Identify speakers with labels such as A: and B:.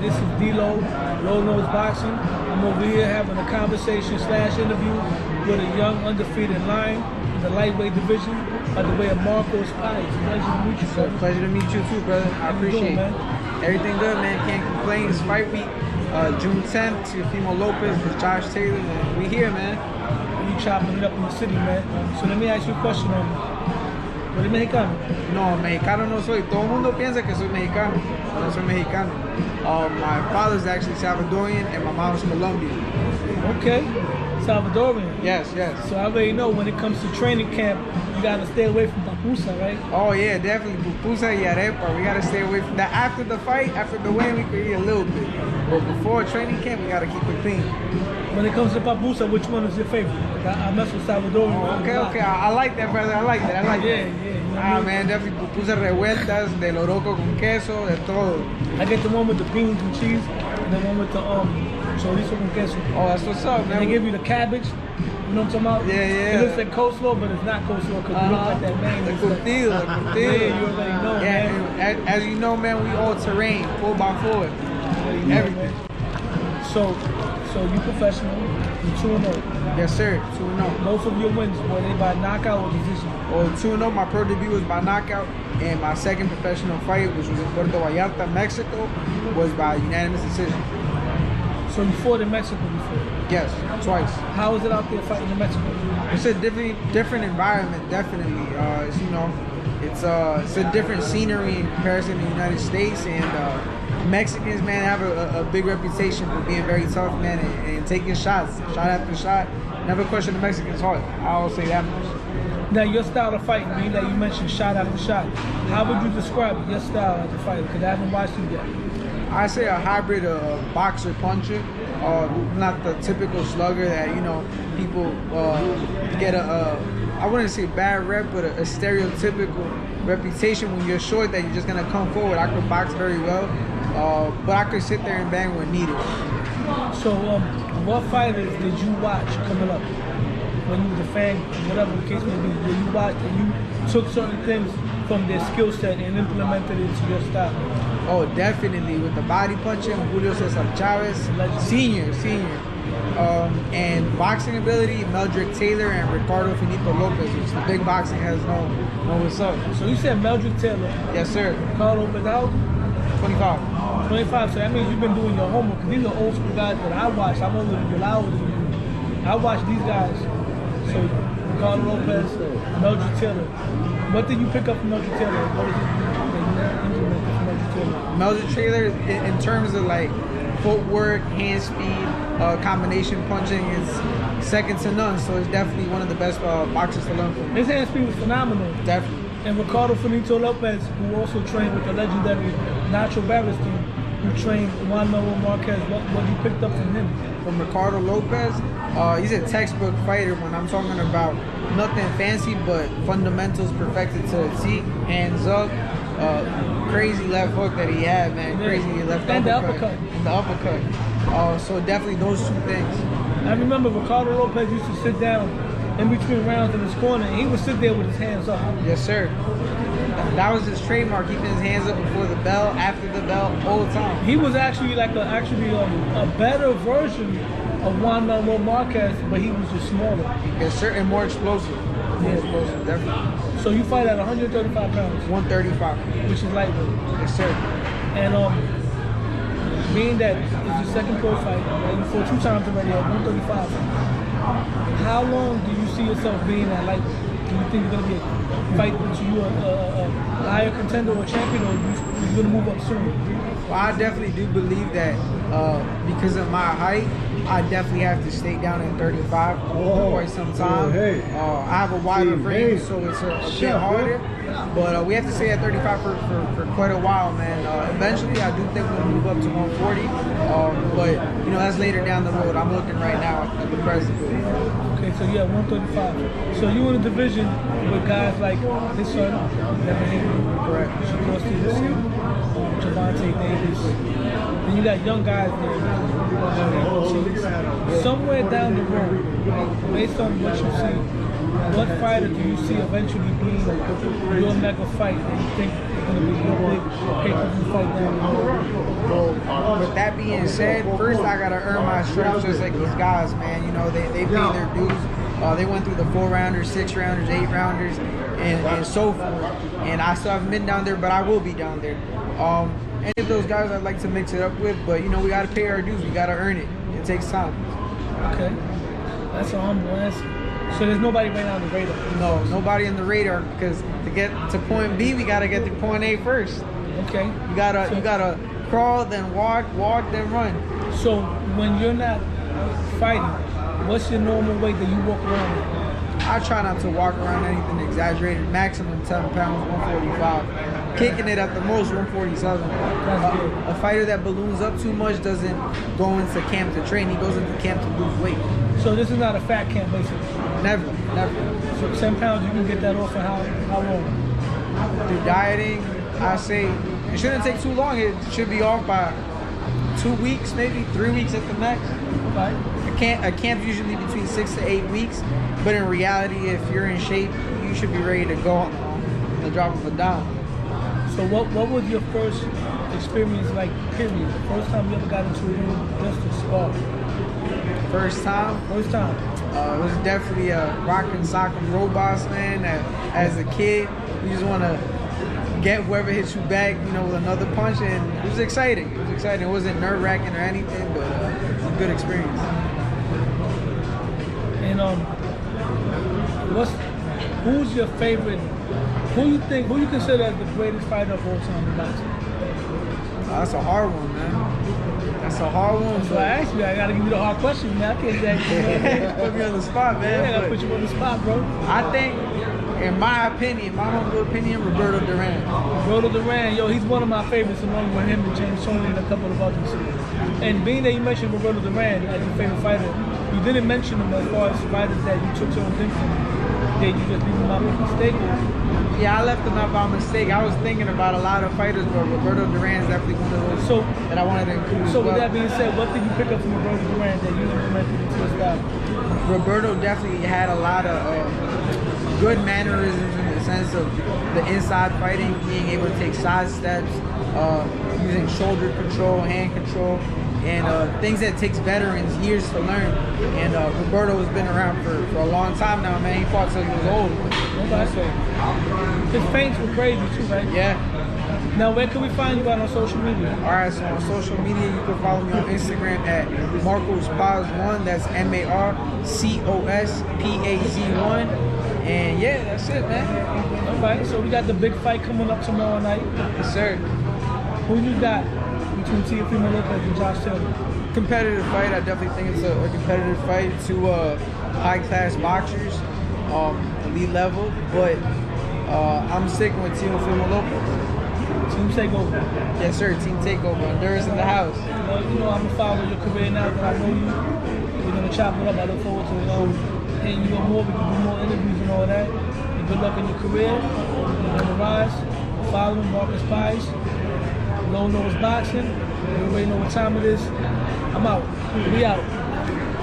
A: This is D-Lo, Low Nose Boxing. I'm over here having a conversation / interview with a young undefeated lion in the lightweight division by the way of Macos. Pleasure to meet you, sir.
B: Pleasure to meet you too, brother. I appreciate it. Everything good, man. Can't complain. It's fight week. June 10th, Teofimo Lopez with Josh Taylor, and we here, man.
A: You chopping it up in the city, man. So let me ask you a question on ¿tú eres mexicano?
B: No, mexicano no soy. Todo el mundo piensa que soy mexicano. No soy mexicano. My father's actually Salvadorian and my mom's Colombian.
A: Okay. Salvadorian.
B: Yes, yes.
A: So I already know when it comes to training camp, you gotta stay away from papusa, right?
B: Oh yeah, definitely. Pupusa y arepa. We gotta stay away from that. After the fight, after the win, we could eat a little bit. But before training camp, we gotta keep it clean.
A: When it comes to papusa, which one is your favorite? Like I mess with Salvadorian.
B: Oh, okay. I like that, brother. I like that.
A: Yeah. You know
B: Man, definitely pupusa revueltas, de loroco con queso, de todo.
A: I get the one with the beans and cheese, and the one with the chorizo con queso.
B: Oh, that's what's up, man.
A: And they give you the cabbage. You know what I'm talking about?
B: Yeah.
A: It looks like coleslaw, but it's not coleslaw because you look like that man.
B: The curtido.
A: Yeah, you already know, man.
B: And as you know, man, we all terrain, 4x4. Everything.
A: So you professional, you 2-0.
B: Yes, sir. 2-0.
A: Most of your wins were they by knockout or decision?
B: Well, 2-0. My pro debut was by knockout, and my second professional fight, which was in Puerto Vallarta, Mexico, was by unanimous decision.
A: So you fought in Mexico before?
B: Yes, twice.
A: How was it out there fighting in Mexico?
B: It's a different environment, definitely. It's a different scenery in comparison to the United States, and Mexicans, man, have a big reputation for being very tough, man, and taking shots, shot after shot. Never question the Mexicans' heart. I'll say that much.
A: Now, your style of fighting, being that you mentioned shot after shot, how would you describe your style as a fighter? Because I haven't watched you yet.
B: I say a hybrid of boxer puncher, not the typical slugger that people get I wouldn't say bad rep, but a stereotypical reputation when you're short that you're just gonna come forward. I could box very well, but I could sit there and bang when needed.
A: So, what fighters did you watch coming up when you was a fan, whatever the case may be? Did you watch and you took certain things from their skill set and implemented it into your style?
B: Oh, definitely. With the body punching, Julio Cesar Chavez, senior. And boxing ability, Meldrick Taylor and Ricardo Finito Lopez, which the big boxing has know what's up.
A: So you said Meldrick Taylor.
B: Yes, sir.
A: Ricardo Lopez out?
B: 25.
A: 25, so that means you've been doing your homework. Because these are old school guys that I watch. I'm older than you, older than you. I watch these guys. So Ricardo Lopez, Meldrick Taylor. What did you pick up from Meldrick Taylor? What did you implement from Meldrick Taylor?
B: Meldrick Taylor, in terms of like footwork, hand speed, combination punching, is second to none. So it's definitely one of the best boxers to learn from.
A: His hand speed was phenomenal.
B: Definitely.
A: And Ricardo Finito Lopez, who also trained with the legendary Nacho Barristan, who trained Juan Manuel Marquez, what you picked up from him?
B: From Ricardo Lopez, he's a textbook fighter when I'm talking about nothing fancy, but fundamentals perfected to a T, hands up, crazy left hook that he had, man, crazy left
A: and
B: uppercut. And the uppercut. So definitely those two things.
A: I remember Ricardo Lopez used to sit down in between rounds in his corner, and he would sit there with his hands up.
B: Yes, sir. That was his trademark, keeping his hands up before the bell, after the bell, all the time.
A: He was actually like a better version of Juan Manuel Marquez, but he was just smaller.
B: Yes, sir, and more explosive. More explosive, definitely.
A: So you fight at 135 pounds?
B: 135.
A: Which is lightweight.
B: Yes, sir.
A: And being that it's your second pro fight, and you fought 2 times already at 135, how long do you see yourself being at lightweight? Do you think you're going to be a fight to you a higher contender or champion, or you're going to move up soon?
B: Well, I definitely do believe that because of my height, I definitely have to stay down at 35 for quite some time. I have a wider frame, so it's a bit harder. But we have to stay at 35 for quite a while, man. Eventually, I do think we'll move up to 140. But, that's later down the road. I'm looking right now at the present.
A: Okay, so yeah, 135. So you in a division with guys like his son, Devin Haney,
B: correct,
A: Shakur Stevenson, Javante Davis. Then you got young guys there. Somewhere down the road, based on what you see, what fighter do you see eventually being your mega fight that you think is going to be your big pay-per-view fight down the road?
B: Well, with that being said, first I gotta earn my stripes just like these guys, man. You know, they pay their dues. They went through the 4-rounders, 6-rounders, 8-rounders, and so forth. And I still haven't been down there, but I will be down there. Any of those guys I'd like to mix it up with, but you know, we gotta pay our dues. We gotta earn it. It takes time.
A: Okay, that's a humble answer. So there's nobody right now on the radar?
B: No, nobody on the radar, because to get to point B, we gotta get to point A first.
A: Okay.
B: You gotta crawl, then walk, then run.
A: So when you're not fighting, what's your normal weight that you walk around with?
B: I try not to walk around anything exaggerated. Maximum 10 pounds, 145. Kicking it at the most, 147. A fighter that balloons up too much doesn't go into camp to train. He goes into camp to lose weight.
A: So this is not a fat camp, basically?
B: Never.
A: So 10 pounds, you can get that off in how long?
B: Through dieting, I say it shouldn't take too long. It should be off by 2 weeks, maybe 3 weeks at the max.
A: Okay.
B: A camp usually between 6 to 8 weeks, but in reality, if you're in shape, you should be ready to go on the drop of a dime.
A: So what was your first experience like, period? The first time you ever got into a room just to spar?
B: First time?
A: First time.
B: It was definitely a rockin' sock'em robots, man. As a kid, you just want to get whoever hits you back, you know, with another punch, and it was exciting. It wasn't nerve-wracking or anything, but it was a good experience.
A: And who's your favorite? Who you consider as the greatest fighter of all time in boxing?
B: That's a hard one, man. That's a hard one.
A: So I asked you, I gotta give you the hard question, man. I can't say
B: put me on the spot, man.
A: Yeah, I gotta put you on the spot, bro.
B: I think, in my opinion, my humble opinion, Roberto Duran.
A: Roberto Duran, yo, he's one of my favorites, along with him and James Toney and a couple of others. And being that you mentioned Roberto Duran as your favorite fighter, you didn't mention him as far as fighters that you took to Undefeated. Did you just leave him out by mistake?
B: Yeah, I left him out by mistake. I was thinking about a lot of fighters, but Roberto Duran is definitely one of those that I wanted to include.
A: So with that being said, what did you pick up from Roberto Duran that you implemented into your style?
B: Roberto definitely had a lot of good mannerisms in the sense of the inside fighting, being able to take side steps, using shoulder control, hand control, and things that takes veterans years to learn. And Roberto has been around for a long time now, man. He fought till he was old.
A: Okay. So, his feints were crazy too, right?
B: Yeah.
A: Now, where can we find you out on social media?
B: All right, so on social media, you can follow me on Instagram at Macos Paz1. That's MARCOSPAZ1. And yeah, that's it, man.
A: All right, so we got the big fight coming up tomorrow night.
B: Yes, sir.
A: Who you got between Teofimo Lopez and Josh Taylor?
B: Competitive fight. I definitely think it's a competitive fight. Two high-class boxers, elite level, but I'm sticking with Teofimo Lopez.
A: Team Takeover.
B: Yes, sir. Team Takeover. Honduras in the house.
A: You know, I'm going to follow your career now that I know you. We're going to chop it up. I look forward to hearing you go more. We can do more interviews and all that. And good luck in your career. You're on the rise. Following Marcus Pies. Low Nose Boxing. Everybody know what time it is. I'm out. We out.